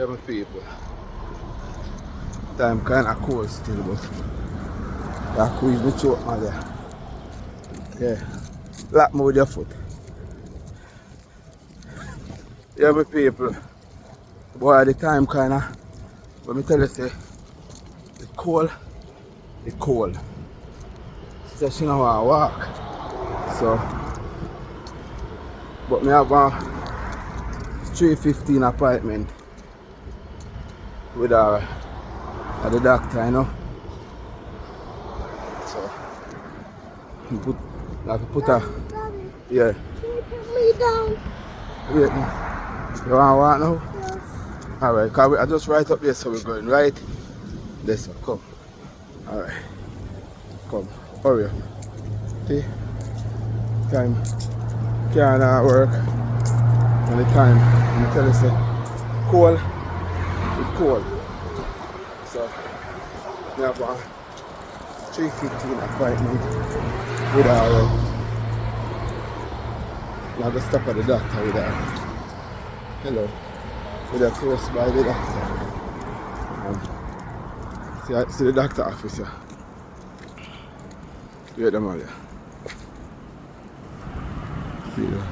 Yeah, my people. Time kind of cold still, but that squeeze me throat, man. Yeah. Lock me with your foot. Yeah, my people. Boy, the time kind of, let me tell you, say, it's cold. It's cold. She said she don't want to walk. So, but me have a 3:15 appointment with her at the doctor, you know. So, I have to put her, yeah. Can you put me down? Wait, you want to walk now? Yes. Alright, cause I just right up there, so we're going right. This one, come. Alright, come, hurry up. See, time can't work. And the time, I'm tell you, say, cold, it's cold. So, we have a 3:15 appointment with our, we have to stop at the doctor with her. Hello, with her close by the doctor. See the doctor officer. Wait them all there. See them.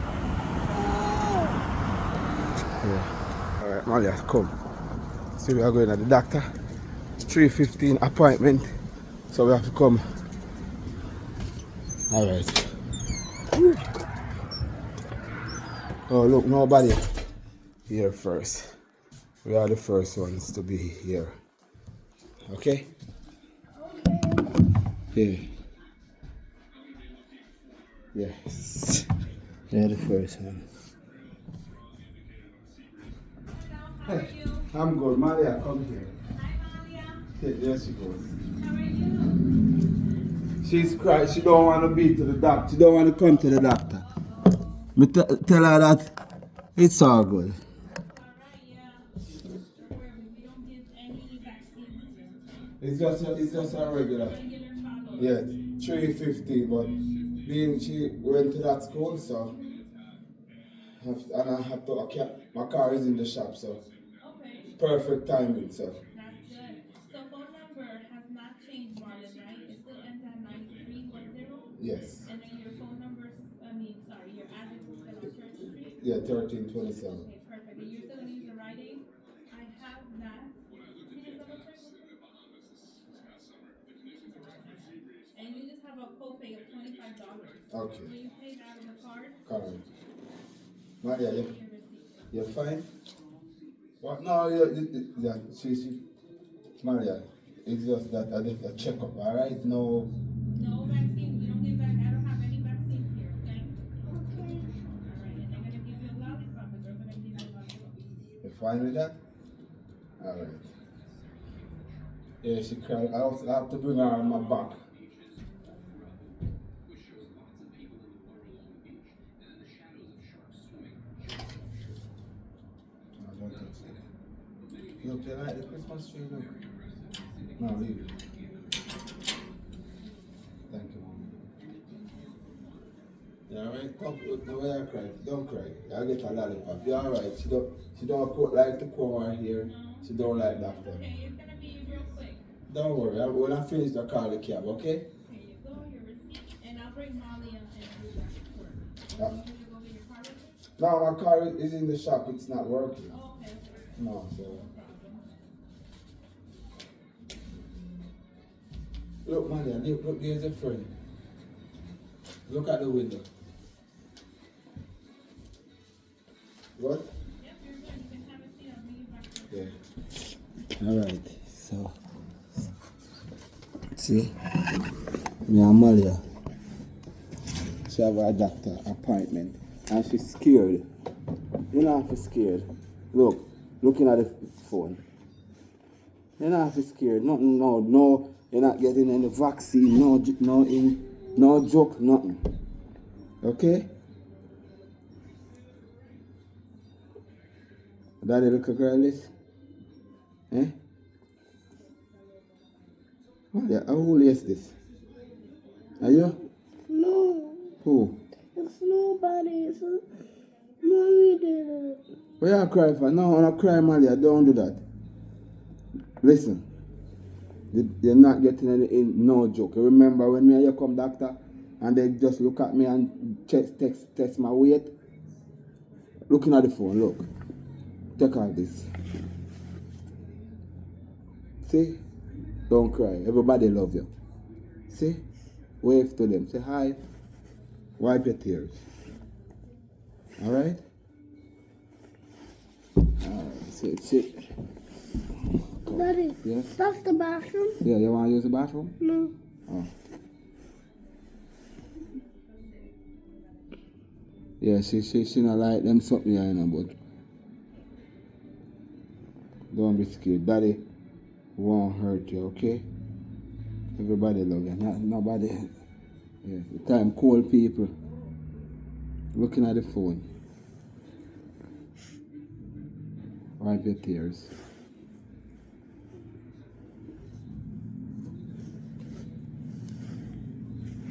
Yeah. Alright, Malia, come. See, we are going at the doctor. 3:15 appointment. So we have to come. Alright. Oh, look, nobody here first. We are the first ones to be here. Okay? Yeah. Yes. They're the first one. Hey, I'm good. Maria, come here. There she goes. She's crying. She don't want to be to the doctor. She don't want to come to the doctor. Me tell her that it's all good. It's just a regular. Yeah, 3:50. But being she went to that school, so and I have to. My car is in the shop, so perfect timing. So. That's good. So phone number has not changed, Marlon, right? It still ends at 9310. Yes. And then your phone number, your address is still on Church Street? Yeah, 1327. Okay, perfect. And you're still going to use the Rite Aid? I have that. Can you just double check real quick? And you just have a copay of $25. Okay. Will you pay that with a card? Correct. Maria, Your receipt. you're fine? What? No, she, Maria, it's just that I did a checkup, alright? No. No vaccines. We don't give back. I don't have any vaccines here, okay? Okay. All right. And they're going to give you a lollipop. The girls are going to give you a lollipop. You're fine with that? Alright. Yeah, she cried. I have to bring her on my back. Don't touch it. You okay like the Christmas tree now? No, leave it. Thank you, Mom. You alright? Don't worry, cry. Don't cry. I'll get a lollipop. You alright? She don't like to come over here. She don't like that for Okay, it's going to be real quick. Don't worry. When I finish, I'll call the cab, okay? Here you go, your receipt. And I'll bring Molly up and do that for you. Yeah. You want me to go get your car with you? No, my car is in the shop. It's not working. Oh, okay. No, so. No problem. Look, Maria, look, there's a friend. Look at the window. What? Yep, you're good. You can have a seat. I'll bring you back. Yeah. Alright, so. See? Me and Maria. She have a doctor appointment. And she's scared. You know if she's scared. Look, looking at the phone. You're not scared. Nothing, no. You're not getting any vaccine. No joke, nothing. Okay? Daddy, look a girl is? Eh? Maria, how old is this? Are you? No. Who? It's nobody. It's Mommy did it. What you cry for? No, I'm not crying, Malia. Don't do that. Listen, you're not getting any no joke. You remember when me and you come, doctor, and they just look at me and test my weight? Looking at the phone, look. Take out this. See? Don't cry. Everybody love you. See? Wave to them. Say hi. Wipe your tears. Alright? Alright, sit. Daddy, Yes? that's the bathroom? Yeah, you want to use the bathroom? No. Oh. Yeah, she not like them something, you know, but don't be scared. Daddy won't hurt you, okay? Everybody love you. Nobody. Yeah, the time cold people looking at the phone. Wipe your tears.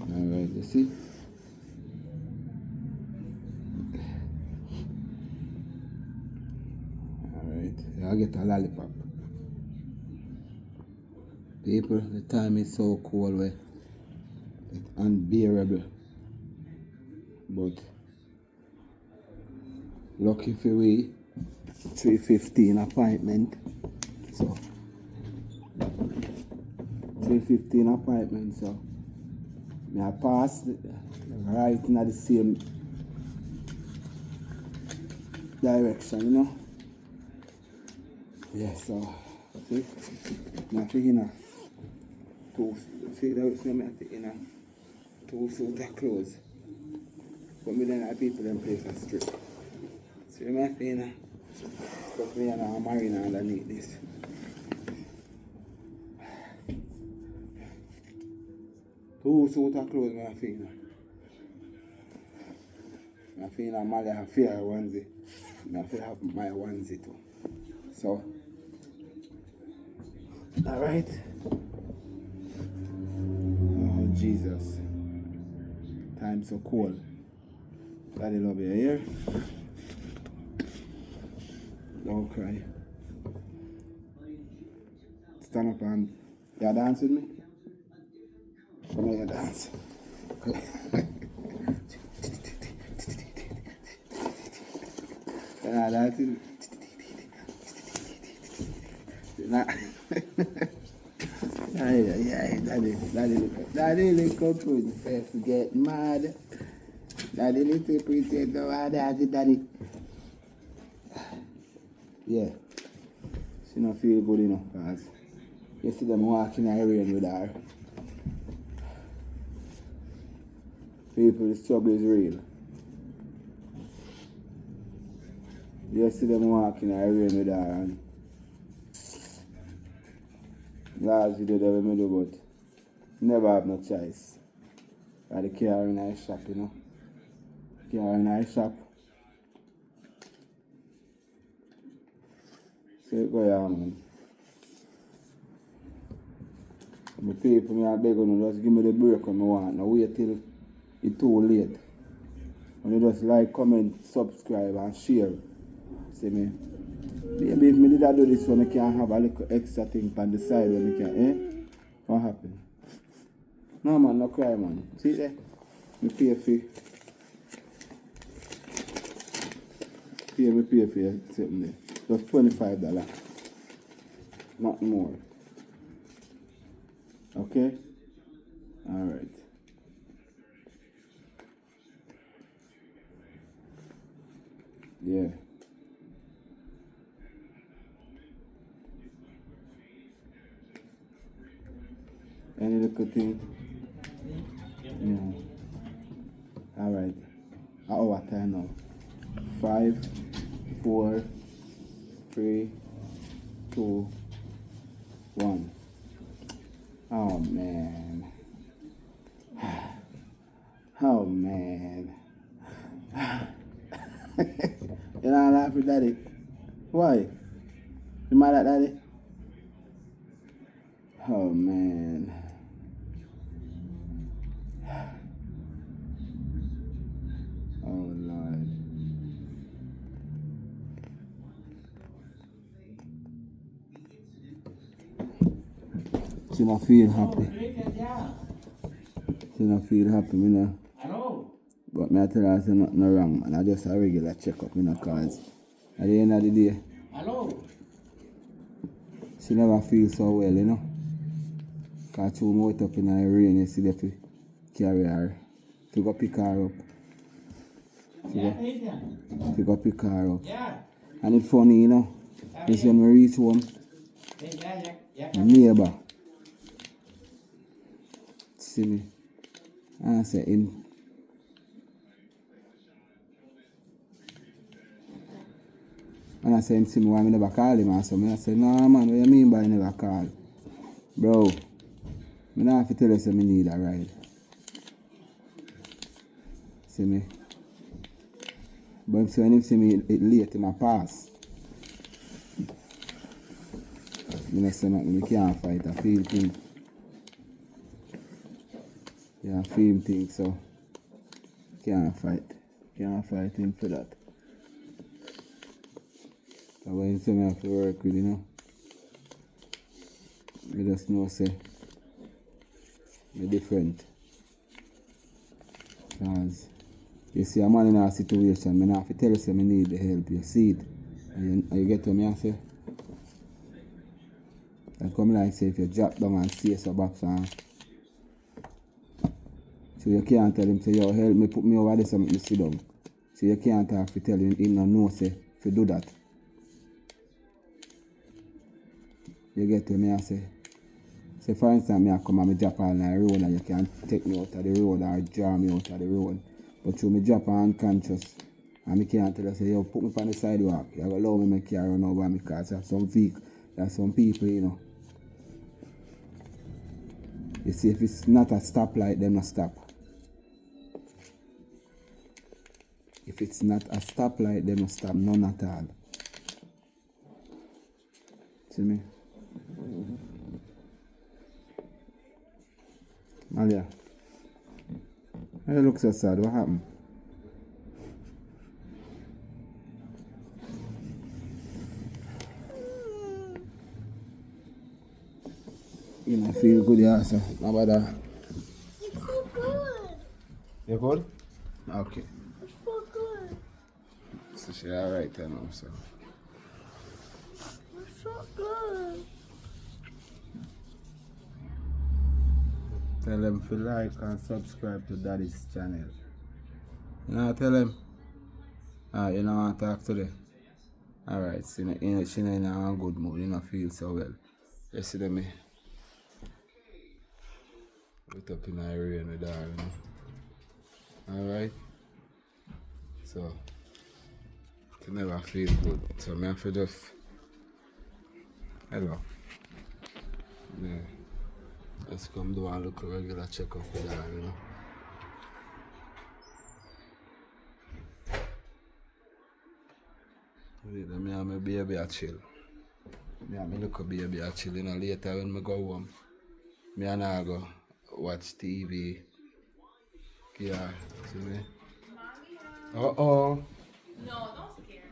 Alright, you see? Alright, I'll get a lollipop. People, the time is so cold where it's unbearable. But lucky for we 3:15 appointment. So 3:15 appointment, so I pass right in the same direction, you know. Yeah, so see, nothing in a two. See that was nothing in a 2 suit of clothes. But me then I people them place a strip. See my thing, but me and I'm marine underneath this. Two suit of clothes my feet. My feet are my fear onesie. I feel have my onesie too. So alright. Oh Jesus. Time so cold. Daddy love you here. Don't cry. Stand up and you dance with me? Come here, dance. Yeah, that's it. Daddy little princess get mad. Daddy little princess go mad, daddy. Yeah. She don't feel good enough because you see them walking in the rain with her. People, the struggle is real. You see them walking in the rain with her and last video that we do, but never have no choice. Got the car in our shop, you know. Car in our shop. So it go on, man. My people, me I beg you, just give me the break when I want. Now wait till it's too late. And you just like, comment, subscribe and share. See me? Maybe if me did I do this one, I can have a little extra thing on the side when I can, What happened? No man, no cry man. See there? Me pay for you something there. Just $25. Not more. Okay? Alright. Yeah. Any little thing? Yeah. Alright. What time now? 5, 4, 3, 2, 1. Oh man. Oh man. You not laughing, daddy? Why? You mad at daddy? Oh man. Oh Lord. She not feel happy. She not feel happy, me know. But me I tell her say nothing wrong, man. I just a regular checkup, you know, cause at the end of the day, she never feel so well, you know. Cause she went up in the rain, you see that we carry her. To go pick her up. To go pick her up. And it's funny, you know. It's when we reach home, my neighbor see me. And I say him. And I say him see me why I never call him. And so I say, no man, what you mean by never call? Bro, I don't have to tell you say I need a ride. See me? But if when him see me it late, him a pass. I don't say nothing, I can't fight, I feel things. Yeah, I feel things, so can't fight. Can't fight him for that. So when you say I have to work with, you know, I just know say I'm different. Because you see a man in a situation, I don't have to tell you say I need the help, you see it. And you get to me and say, I come like say if you drop down and see a box and so you can't tell him say yo help me put me over there so me sit down. So you can't have to tell him no know say if you do that. You get to me and say for instance me I come and me drop on the road and you can't take me out of the road or draw me out of the road. But through me drop unconscious and me can't tell you say yo put me on the sidewalk. You allow me make car run over me because there's some people, you know. You see, if it's not a stoplight, then no stop. If it's not a stoplight, then no stop, none at all. See me? Malia, why you look so sad? What happened? You know, feel good, yeah, so how about that? It's so good. You good? Okay. It's so good. So she's alright then, so. It's so good. Tell them to like and subscribe to Daddy's channel. You know, tell them. You know, want to talk today. Alright, so she in a good mood, you know, feel so well. You see them, me. We're up in the rain with her, you know. Alright. So, it never feel good. So, I have to just. Hello. Yeah. Let's come do and look a regular checkup with her, you know. Wait, me and my baby a chill. Me and my little baby a chill, you know. Later when I go home, me and I go watch TV. Yeah, see me? Uh-oh. No, don't scare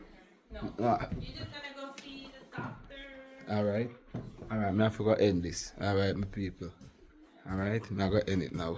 her. No. No. You're just gonna go see the doctor. Alright. Alright, I forgot to end this. Alright, my people. Alright, I'm going to end it now.